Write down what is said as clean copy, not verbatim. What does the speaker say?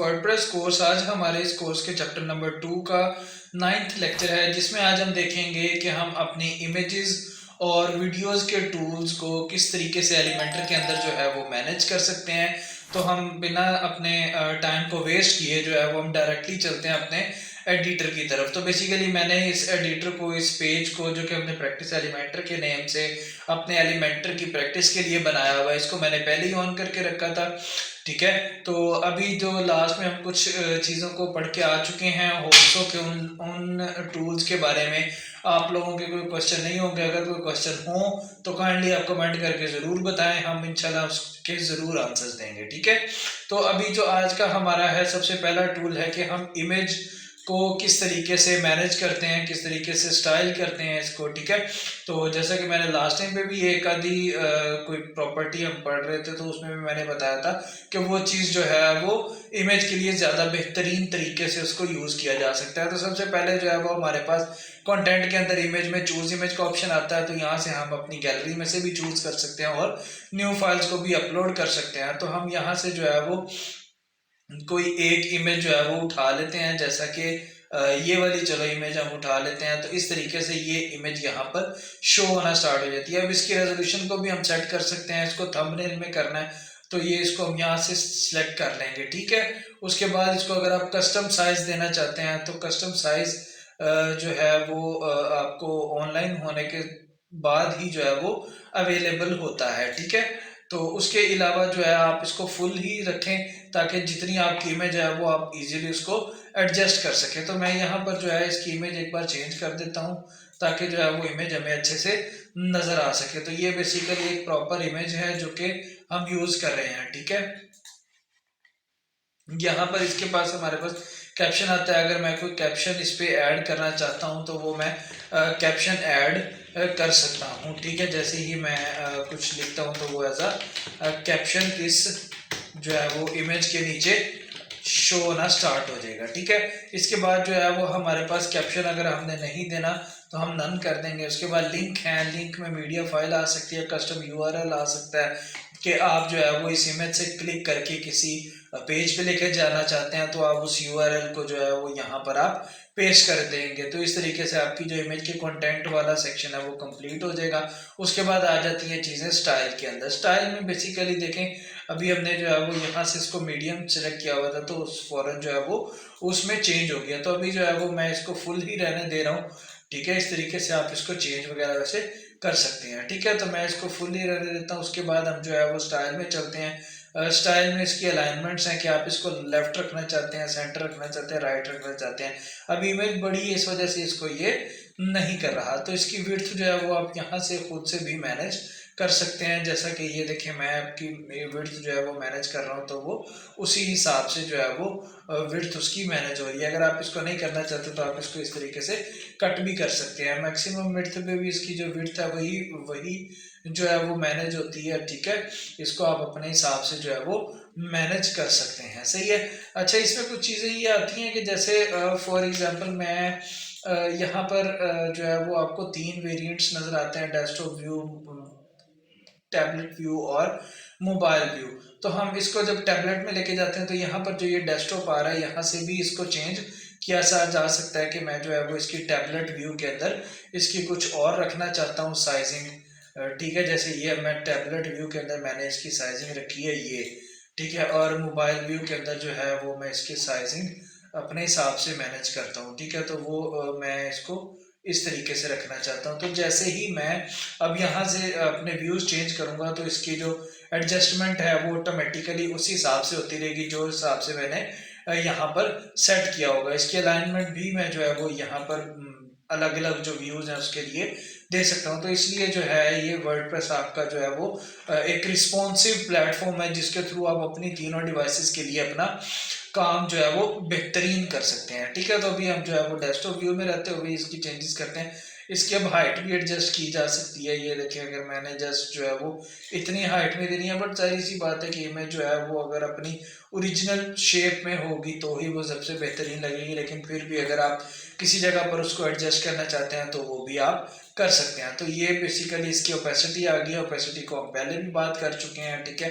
WordPress course. आज हमारे इस कोर्स के चैप्टर नंबर 2 का 9th लेक्चर है, जिसमें आज हम देखेंगे कि हम अपनी इमेजेस और वीडियोस के टूल्स को किस तरीके से एलिमेंटर के अंदर जो है वो मैनेज कर सकते हैं। तो हम बिना अपने टाइम को वेस्ट किए जो है वो हम डायरेक्टली चलते हैं अपने एडिटर की तरफ। तो बेसिकली मैंने इस एडिटर को, इस पेज को जो कि हमने प्रैक्टिस एलिमेंटर के नेम से अपने एलिमेंटर की प्रैक्टिस के लिए बनाया हुआ है, इसको मैंने पहले ही ऑन करके रखा था। ठीक है, तो अभी जो लास्ट में हम कुछ चीज़ों को पढ़ के आ चुके हैं, होप्सो के उन टूल्स के बारे में आप लोगों के कोई क्वेश्चन नहीं होंगे। अगर कोई क्वेश्चन हो तो काइंडली आप कमेंट करके ज़रूर बताएं, हम इंशाल्लाह उसके ज़रूर आंसर्स देंगे। ठीक है, तो अभी जो आज का हमारा है, सबसे पहला टूल है कि हम इमेज को किस तरीके से मैनेज करते हैं, किस तरीके से स्टाइल करते हैं इसको। ठीक है, तो जैसा कि मैंने लास्ट टाइम पे भी एक आधी कोई प्रॉपर्टी हम पढ़ रहे थे, तो उसमें भी मैंने बताया था कि वो चीज़ जो है वो इमेज के लिए ज़्यादा बेहतरीन तरीके से उसको यूज़ किया जा सकता है। तो सबसे पहले जो है वो हमारे पास कंटेंट के अंदर इमेज में चूज इमेज का ऑप्शन आता है। तो यहाँ से हम अपनी गैलरी में से भी चूज कर सकते हैं और न्यू फाइल्स को भी अपलोड कर सकते हैं। तो हम यहाँ से जो है वो कोई एक इमेज जो है वो उठा लेते हैं, जैसा कि ये वाली चलो इमेज हम उठा लेते हैं। तो इस तरीके से ये इमेज यहाँ पर शो होना स्टार्ट हो जाती है। अब इसकी रेजोल्यूशन को भी हम सेट कर सकते हैं, इसको थंबनेल में करना है तो ये इसको हम यहाँ से सिलेक्ट कर लेंगे। ठीक है, उसके बाद इसको अगर आप कस्टम साइज देना चाहते हैं तो कस्टम साइज जो है वो आपको ऑनलाइन होने के बाद ही जो है वो अवेलेबल होता है। ठीक है, तो उसके अलावा जो है आप इसको फुल ही रखें ताकि जितनी आपकी इमेज है वो आप इजीली उसको एडजस्ट कर सकें। तो मैं यहाँ पर जो है इसकी इमेज एक बार चेंज कर देता हूँ ताकि जो है वो इमेज हमें अच्छे से नज़र आ सके। तो ये बेसिकली एक प्रॉपर इमेज है जो कि हम यूज़ कर रहे हैं। ठीक है, यहाँ पर इसके पास हमारे पास कैप्शन आता है। अगर मैं कोई कैप्शन इस पे ऐड करना चाहता हूँ तो वो मैं कैप्शन ऐड कर सकता हूँ। ठीक है, जैसे ही मैं कुछ लिखता हूँ तो वो एज अ कैप्शन इस जो है वो इमेज के नीचे शो होना स्टार्ट हो जाएगा। ठीक है, इसके बाद जो है वो हमारे पास कैप्शन अगर हमने नहीं देना तो हम नन कर देंगे। उसके बाद लिंक है, लिंक में मीडिया फाइल आ सकती है, कस्टम यूआरएल आ सकता है कि आप जो है वो इस इमेज से क्लिक करके किसी पेज पे लेकर जाना चाहते हैं तो आप उस यूआरएल को जो है वो यहाँ पर आप पेस्ट कर देंगे। तो इस तरीके से आपकी जो इमेज के कंटेंट वाला सेक्शन है वो कंप्लीट हो जाएगा। उसके बाद आ जाती हैं चीज़ें स्टाइल के अंदर। स्टाइल में बेसिकली देखें, अभी हमने जो है वो यहाँ से इसको मीडियम सेलेक्ट किया हुआ था तो फौरन जो है वो उसमें चेंज हो गया। तो अभी जो है वो मैं इसको फुल ही रहने दे रहा हूँ। ठीक है, इस तरीके से आप इसको चेंज वगैरह वैसे कर सकते हैं। ठीक है, तो मैं इसको फुल ही रहने देता हूँ। उसके बाद हम जो है वो स्टाइल में चलते हैं। स्टाइल में इसकी अलाइनमेंट्स हैं कि आप इसको लेफ्ट रखना चाहते हैं, सेंटर रखना चाहते हैं, राइट रखना चाहते हैं। अब इमेज बड़ी है इस वजह से इसको ये नहीं कर रहा। तो इसकी विड्थ जो है वो आप यहाँ से खुद से भी मैनेज कर सकते हैं। जैसा कि ये देखिए मैं आपकी विड्थ जो है वो मैनेज कर रहा हूँ तो वो उसी हिसाब से जो है वो विड्थ उसकी मैनेज हो रही है। अगर आप इसको नहीं करना चाहते तो आप इसको इस तरीके से कट भी कर सकते हैं। मैक्सिमम विड्थ पे भी इसकी जो विड्थ है वही वही जो है वो मैनेज होती है। ठीक है, इसको आप अपने हिसाब से जो है वो मैनेज कर सकते हैं। सही है। अच्छा, इसमें कुछ चीज़ें ये आती हैं कि जैसे फॉर एग्जांपल मैं यहाँ पर जो है वो आपको 3 वेरिएंट्स नज़र आते हैं, डेस्कटॉप व्यू, टैबलेट व्यू और मोबाइल व्यू। तो हम इसको जब टैबलेट में लेके जाते हैं तो यहाँ पर जो ये डेस्कटॉप आ रहा है यहाँ से भी इसको चेंज किया जा सकता है कि मैं जो है वो इसकी टैबलेट व्यू के अंदर इसकी कुछ और रखना चाहता हूँ साइजिंग। ठीक है, जैसे ये मैं टैबलेट व्यू के अंदर मैंने इसकी साइजिंग रखी है ये। ठीक है, और मोबाइल व्यू के अंदर जो है वो मैं इसकी साइजिंग अपने हिसाब से मैनेज करता हूँ। ठीक है, तो वो मैं इसको इस तरीके से रखना चाहता हूँ। तो जैसे ही मैं अब यहाँ से अपने व्यूज चेंज करूँगा तो इसकी जो एडजस्टमेंट है वो ऑटोमेटिकली उसी हिसाब से होती रहेगी जो हिसाब से मैंने यहाँ पर सेट किया होगा। इसकी अलाइनमेंट भी मैं जो है वो यहाँ पर अलग अलग जो व्यूज हैं उसके लिए दे सकता हूँ। तो इसलिए जो है ये वर्डप्रेस आपका जो है वो एक रिस्पॉन्सिव प्लेटफॉर्म है जिसके थ्रू आप अपनी तीनों डिवाइसेस के लिए अपना काम जो है वो बेहतरीन कर सकते हैं। ठीक है, तो अभी हम जो है वो डेस्कटॉप व्यू में रहते हुए इसकी चेंजेस करते हैं। इसकी अब हाइट भी एडजस्ट की जा सकती है। ये देखिए अगर मैंने जस्ट जो है वो इतनी हाइट में देनी है, बट सारी सी बात है कि इमेज जो है वो अगर अपनी ओरिजिनल शेप में होगी तो ही वो सबसे बेहतरीन लगेगी। लेकिन फिर भी अगर आप किसी जगह पर उसको एडजस्ट करना चाहते हैं तो वो भी आप कर सकते हैं। तो ये बेसिकली इसकी ओपेसिटी आ गई है। ओपेसिटी को हम पहले भी बात कर चुके हैं। ठीक है,